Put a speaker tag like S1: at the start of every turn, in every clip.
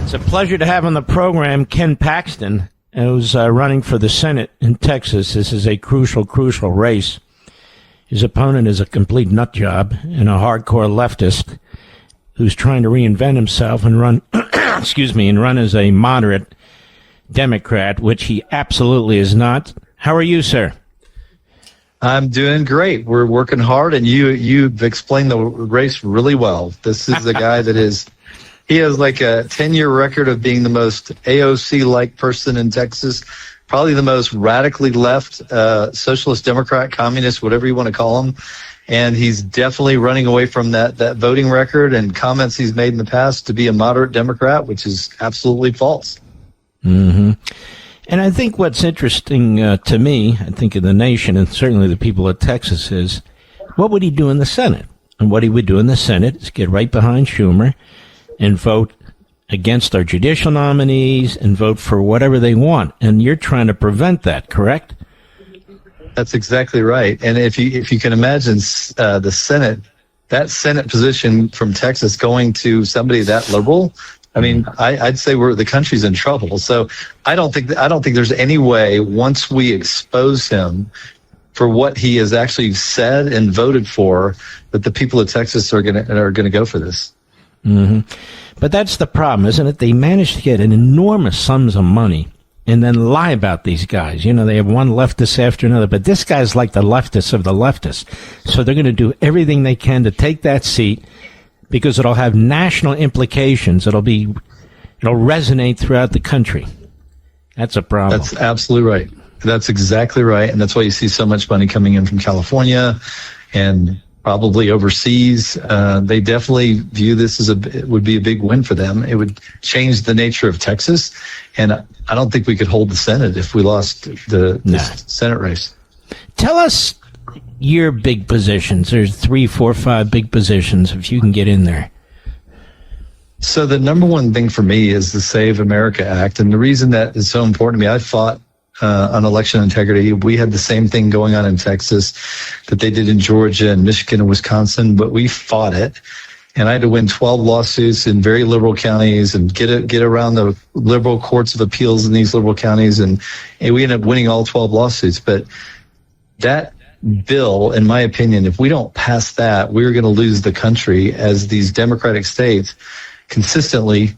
S1: It's a pleasure to have on the program Ken Paxton, who's running for the Senate in Texas. This is a crucial race. His opponent is a complete nut job and a hardcore leftist who's trying to reinvent himself and run, and run as a moderate Democrat, which he absolutely is not. How are you, sir?
S2: I'm doing great. We're working hard, and you've explained the race really well. This is a guy he has like a 10-year record of being the most AOC-like person in Texas, probably the most radically left, socialist, Democrat, communist, whatever you want to call him. And he's definitely running away from that voting record and comments he's made in the past to be a moderate Democrat, which is absolutely false.
S1: Mm-hmm. And I think what's interesting to me, I think in the nation, and certainly the people of Texas, is what would he do in the Senate? And what he would do in the Senate is get right behind Schumer and vote against our judicial nominees and vote for whatever they want. And you're trying to prevent that, correct?
S2: That's exactly right. And if you can imagine the Senate, that Senate position from Texas going to somebody that liberal, I mean, I'd say the country's in trouble. So I don't think there's any way, once we expose him for what he has actually said and voted for, that the people of Texas are gonna go for this.
S1: Mm-hmm. But that's the problem, isn't it? They managed to get an enormous sums of money and then lie about these guys. You know, they have one leftist after another, but this guy's like the leftist of the leftists. So they're going to do everything they can to take that seat, because it'll have national implications. It'll resonate throughout the country. That's a problem.
S2: That's absolutely right. That's exactly right. And that's why you see so much money coming in from California and probably overseas. They definitely view this as it would be a big win for them. It would change the nature of Texas. And I don't think we could hold the Senate if we lost the Senate race.
S1: Tell us your big positions. There's 3, 4, 5 big positions, if you can get in there.
S2: So the number one thing for me is the Save America Act. And the reason that is so important to me, I fought on election integrity. We had the same thing going on in Texas that they did in Georgia and Michigan and Wisconsin, but we fought it. And I had to win 12 lawsuits in very liberal counties and get around the liberal courts of appeals in these liberal counties. And we ended up winning all 12 lawsuits. But that bill, in my opinion, if we don't pass that, we're going to lose the country, as these Democratic states consistently,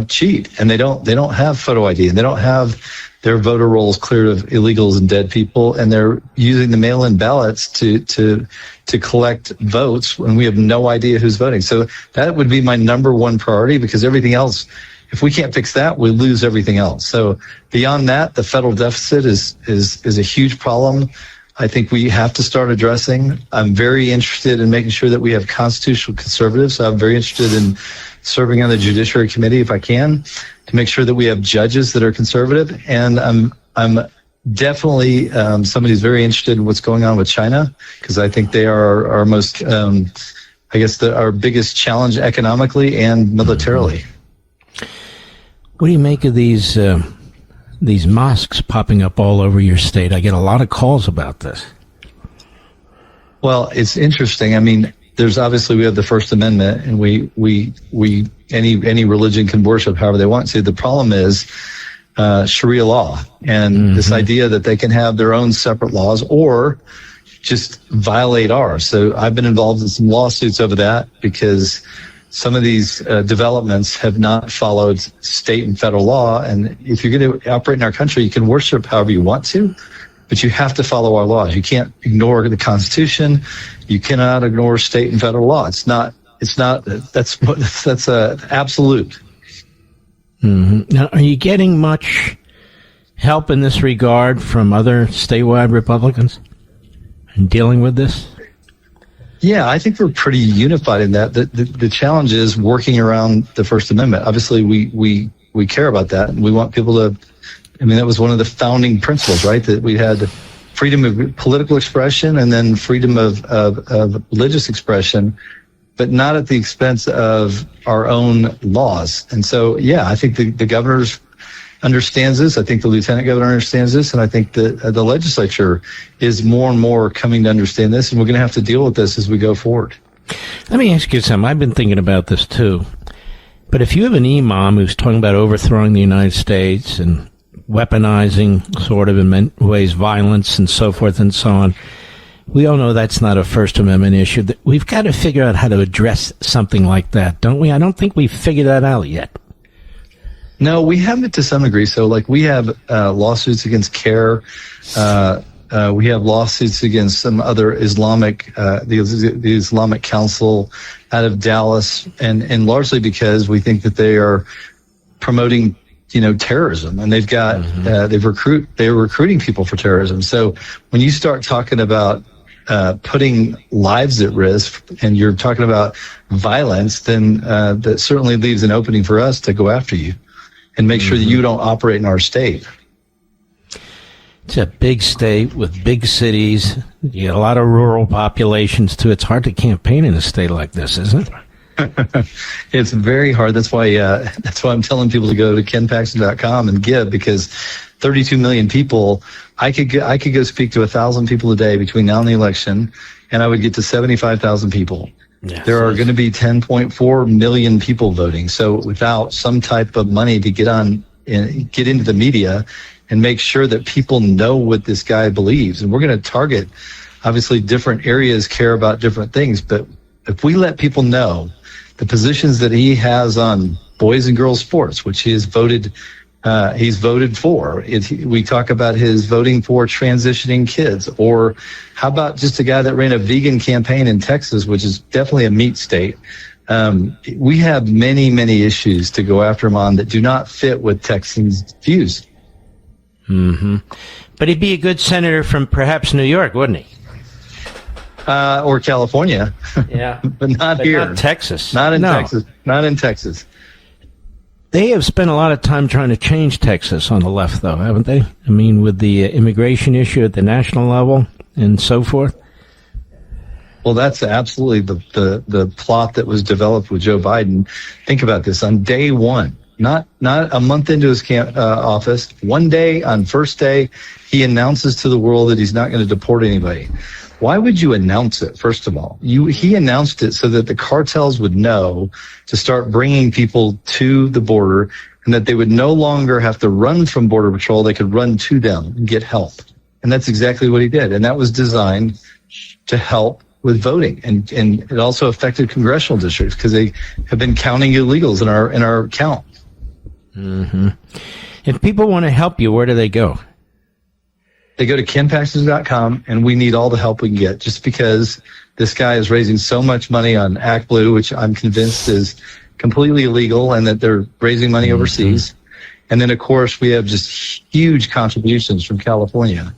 S2: cheat. And they don't have photo ID, and they don't have their voter rolls cleared of illegals and dead people, and they're using the mail-in ballots to collect votes when we have no idea who's voting. So that would be my number one priority, because everything else, if we can't fix that, we lose everything else. So beyond that, the federal deficit is a huge problem. I think we have to start addressing. I'm very interested in making sure that we have constitutional conservatives. So I'm very interested in serving on the Judiciary Committee, if I can, to make sure that we have judges that are conservative. And I'm definitely somebody who's very interested in what's going on with China, because I think they are our most, our biggest challenge economically and militarily.
S1: What do you make of these mosques popping up all over your state? I get a lot of calls about this.
S2: Well, it's interesting. I mean, we have the First Amendment, and any religion can worship however they want to. The problem is Sharia law, and this idea that they can have their own separate laws or just violate ours. So I've been involved in some lawsuits over that, because some of these developments have not followed state and federal law. And if you're going to operate in our country, you can worship however you want to, but you have to follow our laws. You can't ignore the Constitution. You cannot ignore state and federal law. That's absolute.
S1: Mm-hmm. Now, are you getting much help in this regard from other statewide Republicans in dealing with this?
S2: Yeah, I think we're pretty unified in that. The challenge is working around the First Amendment. Obviously, we care about that, and we want people to. I mean, that was one of the founding principles, right? That we had freedom of political expression and then freedom of religious expression, but not at the expense of our own laws. And so, yeah, I think the governor understands this. I think the lieutenant governor understands this. And I think that the legislature is more and more coming to understand this. And we're going to have to deal with this as we go forward.
S1: Let me ask you something. I've been thinking about this, too. But if you have an imam who's talking about overthrowing the United States and weaponizing sort of in many ways violence and so forth and so on, we all know that's not a First Amendment issue. We've got to figure out how to address something like that, don't we? I don't think we've figured that out yet.
S2: No, we haven't to some degree. So, like, we have lawsuits against CARE. We have lawsuits against some other Islamic, the Islamic Council out of Dallas, and largely because we think that they are promoting, terrorism, and they've got they're recruiting people for terrorism. So when you start talking about putting lives at risk, and you're talking about violence, then that certainly leaves an opening for us to go after you and make sure that you don't operate in our state.
S1: It's a big state with big cities. You got a lot of rural populations, too. It's hard to campaign in a state like this, isn't it?
S2: It's very hard. That's why I'm telling people to go to kenpaxton.com and give, because 32 million people, I could go speak to 1,000 people a day between now and the election, and I would get to 75,000 people. Yes. There are going to be 10.4 million people voting. So without some type of money to get into the media and make sure that people know what this guy believes, and we're going to target, obviously, different areas care about different things. But if we let people know the positions that he has on boys and girls sports, which he's voted for. We talk about his voting for transitioning kids, or how about just a guy that ran a vegan campaign in Texas, which is definitely a meat state. We have many, many issues to go after him on that do not fit with Texans' views.
S1: Mm-hmm. But he'd be a good senator from perhaps New York, wouldn't he?
S2: Or California.
S1: Yeah.
S2: But not here.
S1: Not Texas.
S2: Texas. Not in Texas.
S1: They have spent a lot of time trying to change Texas on the left, though, haven't they? I mean, with the immigration issue at the national level and so forth.
S2: Well, that's absolutely the plot that was developed with Joe Biden. Think about this. On day one, not a month into his office, one day, on first day, he announces to the world that he's not going to deport anybody. Why would you announce it, first of all? He announced it so that the cartels would know to start bringing people to the border, and that they would no longer have to run from Border Patrol. They could run to them and get help. And that's exactly what he did. And that was designed to help with voting. And it also affected congressional districts, because they have been counting illegals in our count.
S1: Mm-hmm. If people want to help you, where do they go?
S2: They go to kenpaxton.com, and we need all the help we can get, just because this guy is raising so much money on ActBlue, which I'm convinced is completely illegal, and that they're raising money overseas. And then, of course, we have just huge contributions from California.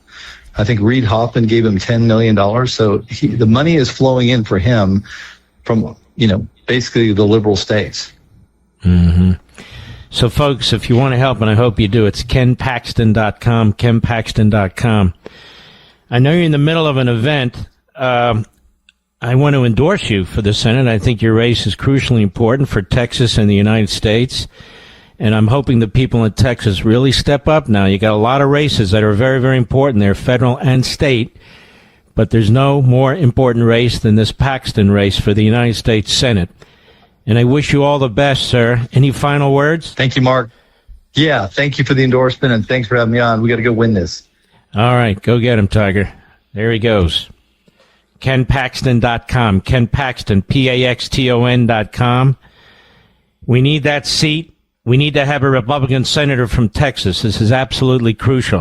S2: I think Reid Hoffman gave him $10 million. So the money is flowing in for him from, basically the liberal states.
S1: Mm-hmm. So, folks, if you want to help, and I hope you do, it's kenpaxton.com, kenpaxton.com. I know you're in the middle of an event. I want to endorse you for the Senate. I think your race is crucially important for Texas and the United States. And I'm hoping the people in Texas really step up now. You got a lot of races that are very, very important. They're federal and state. But there's no more important race than this Paxton race for the United States Senate. And I wish you all the best, sir. Any final words?
S2: Thank you, Mark. Yeah, thank you for the endorsement, and thanks for having me on. We got to go win this.
S1: All right, go get him, Tiger. There he goes. KenPaxton.com. Ken Paxton, PAXTON.com. We need that seat. We need to have a Republican senator from Texas. This is absolutely crucial.